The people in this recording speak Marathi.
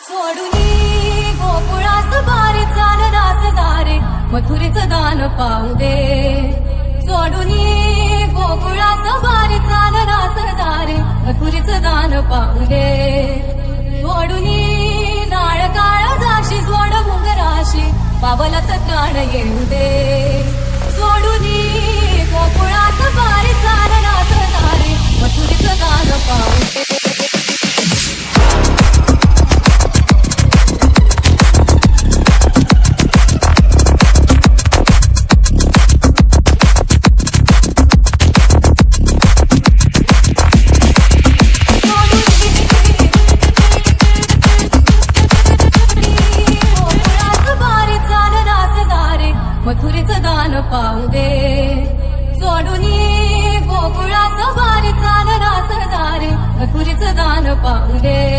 सोडूनी गोकुळास बारे चालनास दारे मथुरेचं दान पाहू दे. सोडूनी गोकुळास बारे चालनास दारे मथुरेचं दान पाहू दे. सोडूनी नाळ काळ जाशी जोड मुंगराशी पावलात प्राण येऊ दे. सोडूनी गोकुळास बारे चालनास दारे मथुरेचं दान पाहू दे. मथुरेचं दान पाहू दे. सोडूनी गोकुळास बारे चालनास दारे मथुरेचं दान पाहू दे.